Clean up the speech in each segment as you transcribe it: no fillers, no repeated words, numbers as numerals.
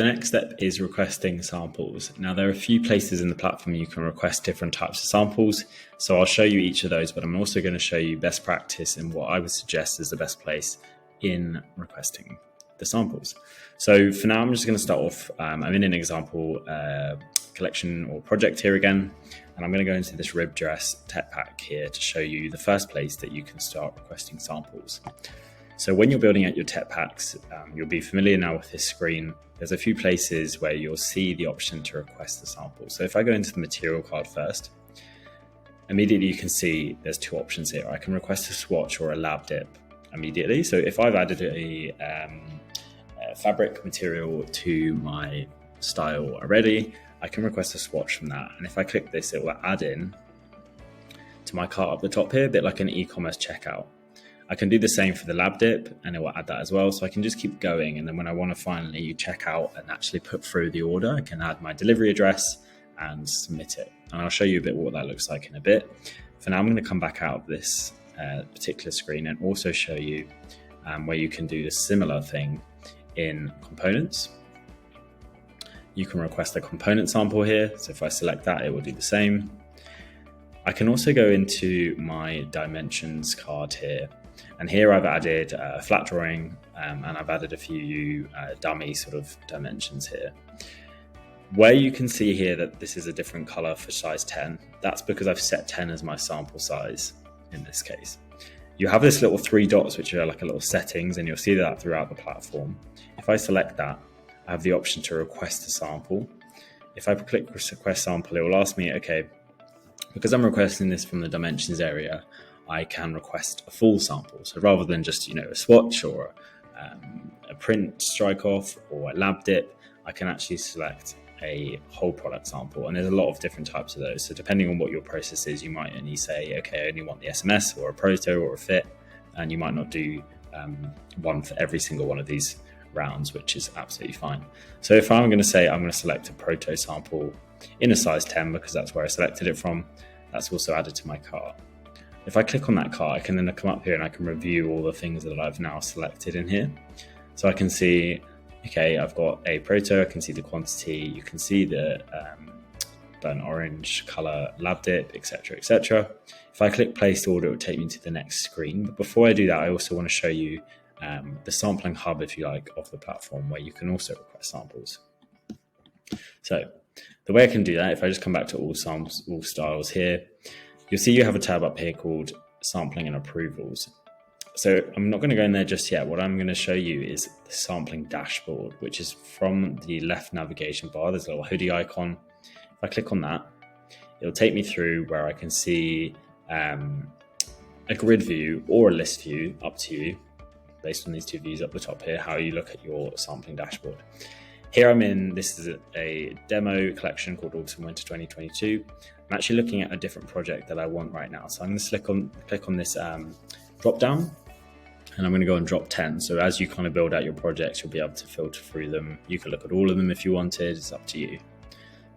The next step is requesting samples. Now, there are a few places in the platform you can request different types of samples. So I'll show you each of those, but I'm also going to show you best practice and what I would suggest is the best place in requesting the samples. So for now, I'm just going to start off. I'm in an example collection or project here again, and I'm going to go into this rib dress tech pack here to show you the first place that you can start requesting samples. So when you're building out your tech packs, you'll be familiar now with this screen. There's a few places where you'll see the option to request the sample. So if I go into the material card first, immediately you can see there's two options here. I can request a swatch or a lab dip immediately. So if I've added a fabric material to my style already, I can request a swatch from that. And if I click this, it will add in to my cart up the top here, a bit like an e-commerce checkout. I can do the same for the lab dip and it will add that as well. So I can just keep going. And then when I want to finally check out and actually put through the order, I can add my delivery address and submit it. And I'll show you a bit what that looks like in a bit. For now, I'm going to come back out of this particular screen and also show you where you can do a similar thing in components. You can request a component sample here. So if I select that, it will do the same. I can also go into my dimensions card here. And here I've added a flat drawing and I've added a few dummy sort of dimensions here. Where you can see here that this is a different color for size 10, that's because I've set 10 as my sample size in this case. You have this little three dots, which are like a little settings, and you'll see that throughout the platform. If I select that, I have the option to request a sample. If I click request sample, it will ask me, okay, because I'm requesting this from the dimensions area, I can request a full sample. So rather than just, a swatch or a print strike off or a lab dip, I can actually select a whole product sample. And there's a lot of different types of those. So depending on what your process is, you might only say, okay, I only want the SMS or a proto or a fit, and you might not do one for every single one of these rounds, which is absolutely fine. So if I'm going to say I'm going to select a proto sample in a size 10 because that's where I selected it from, that's also added to my cart. If I click on that cart, I can then come up here and I can review all the things that I've now selected in here. So I can see, okay, I've got a proto, I can see the quantity, you can see the burnt orange color lab dip, etc., etc. If I click place order, it will take me to the next screen. But before I do that, I also want to show you the sampling hub, if you like, of the platform where you can also request samples. So the way I can do that, if I just come back to all styles here, you'll see you have a tab up here called sampling and approvals. So I'm not going to go in there just yet. What I'm going to show you is the sampling dashboard, which is from the left navigation bar. There's a little hoodie icon. If I click on that, it'll take me through where I can see a grid view or a list view, up to you, based on these two views up the top here, how you look at your sampling dashboard. Here this is a demo collection called Autumn Winter 2022. I'm actually looking at a different project that I want right now. So I'm going to click on this drop down, and I'm going to go and drop 10. So as you kind of build out your projects, you'll be able to filter through them. You can look at all of them if you wanted, it's up to you.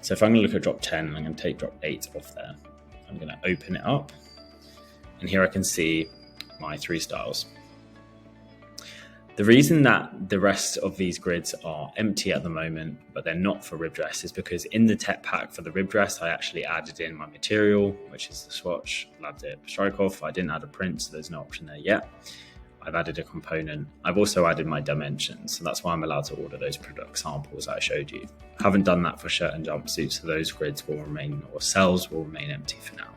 So if I'm going to look at drop 10, I'm going to take drop 8 off there. I'm going to open it up, and here I can see my 3 styles. The reason that the rest of these grids are empty at the moment, but they're not for rib dress, is because in the tech pack for the rib dress, I actually added in my material, which is the swatch, lab dip, strike off. I didn't add a print, so there's no option there yet. I've added a component. I've also added my dimensions, so that's why I'm allowed to order those product samples that I showed you. I haven't done that for shirt and jumpsuits, so those grids will remain, or cells will remain empty for now.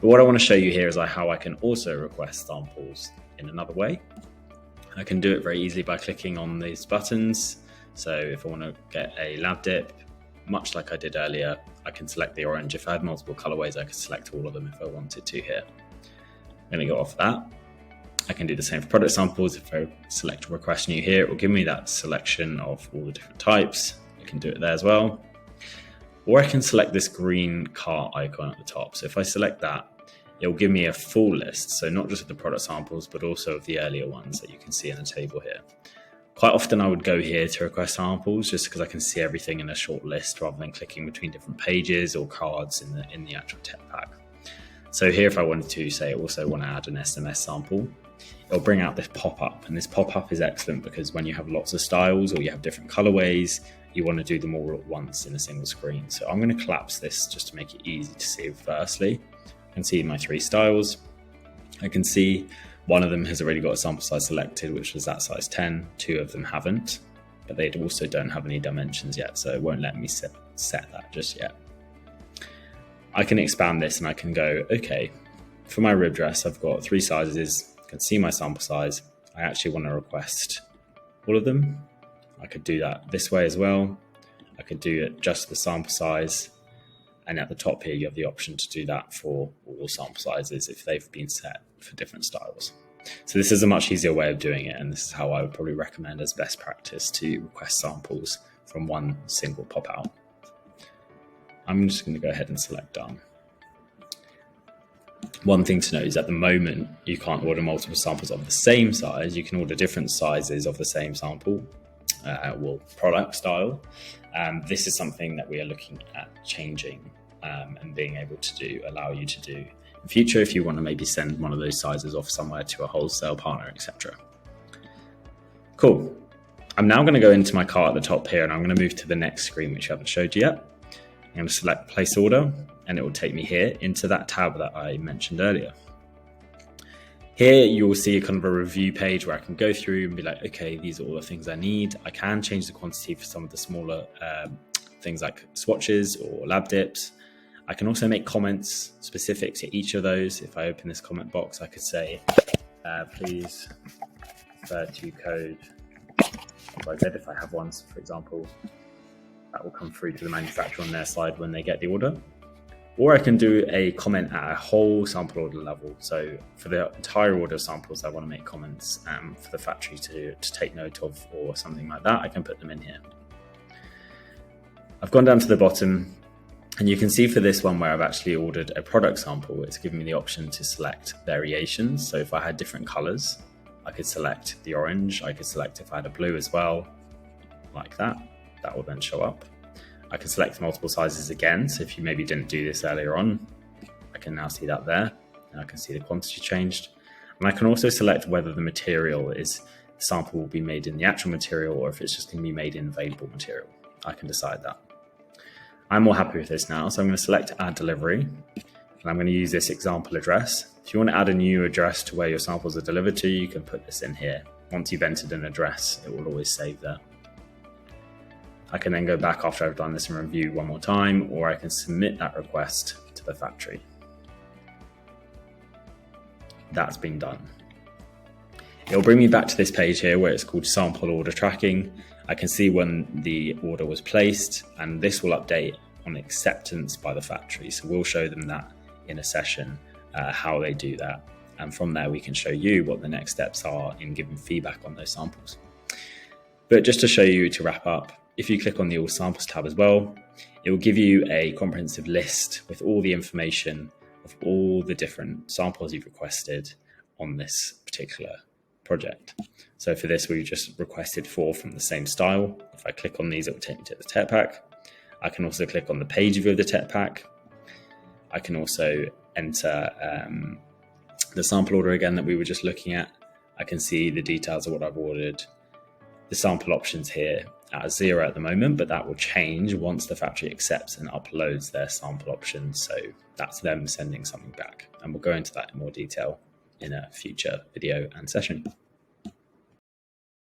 But what I want to show you here is how I can also request samples in another way. I can do it very easily by clicking on these buttons. So if I want to get a lab dip, much like I did earlier, I can select the orange. If I had multiple colorways, I could select all of them if I wanted to here. I'm going to go off that. I can do the same for product samples. If I select request new here, it will give me that selection of all the different types. I can do it there as well. Or I can select this green cart icon at the top. So if I select that, it will give me a full list. So not just of the product samples, but also of the earlier ones that you can see in the table here. Quite often I would go here to request samples just because I can see everything in a short list rather than clicking between different pages or cards in the actual tech pack. So here, if I wanted to say I also want to add an SMS sample, it'll bring out this pop-up. And this pop-up is excellent because when you have lots of styles or you have different colorways, you want to do them all at once in a single screen. So I'm going to collapse this just to make it easy to see. Firstly, I can see my 3 styles. I can see one of them has already got a sample size selected, which was that size 10. 2 of them haven't, but they also don't have any dimensions yet, so it won't let me set that just yet. I can expand this and I can go, okay, for my rib dress, I've got 3 sizes. I can see my sample size. I actually want to request all of them. I could do that this way as well. I could do it just the sample size. And at the top here, you have the option to do that for all sample sizes if they've been set for different styles. So this is a much easier way of doing it. And this is how I would probably recommend as best practice to request samples from one single pop out. I'm just going to go ahead and select done. One thing to note is at the moment, you can't order multiple samples of the same size. You can order different sizes of the same sample, product style. This is something that we are looking at changing and being able to allow you to do in future if you want to maybe send one of those sizes off somewhere to a wholesale partner, etc. Cool. I'm now going to go into my cart at the top here and I'm going to move to the next screen, which I haven't showed you yet. I'm going to select place order and it will take me here into that tab that I mentioned earlier. Here you will see a kind of a review page where I can go through and be like, okay, these are all the things I need. I can change the quantity for some of the smaller things like swatches or lab dips. I can also make comments specific to each of those. If I open this comment box, I could say, please refer to code XYZ if I have one, for example. That will come through to the manufacturer on their side when they get the order. Or I can do a comment at a whole sample order level. So for the entire order of samples, I want to make comments for the factory to take note of or something like that. I can put them in here. I've gone down to the bottom and you can see for this one where I've actually ordered a product sample, it's given me the option to select variations. So if I had different colors, I could select the orange. I could select if I had a blue as well, like that. That will then show up. I can select multiple sizes again. So if you maybe didn't do this earlier on, I can now see that there. And I can see the quantity changed. And I can also select whether the material the sample will be made in the actual material or if it's just going to be made in available material. I can decide that. I'm more happy with this now. So I'm going to select add delivery. And I'm going to use this example address. If you want to add a new address to where your samples are delivered to, you can put this in here. Once you've entered an address, it will always save there. I can then go back after I've done this and review one more time, or I can submit that request to the factory. That's been done. It'll bring me back to this page here where it's called sample order tracking. I can see when the order was placed, and this will update on acceptance by the factory. So we'll show them that in a session, how they do that. And from there, we can show you what the next steps are in giving feedback on those samples. But just to show you, to wrap up, if you click on the All Samples tab as well, it will give you a comprehensive list with all the information of all the different samples you've requested on this particular project. So for this, we just requested 4 from the same style. If I click on these, it will take me to the tech pack. I can also click on the page view of the tech pack. I can also enter the sample order again that we were just looking at. I can see the details of what I've ordered. The sample options here at 0 at the moment, but that will change once the factory accepts and uploads their sample options. So that's them sending something back. And we'll go into that in more detail in a future video and session.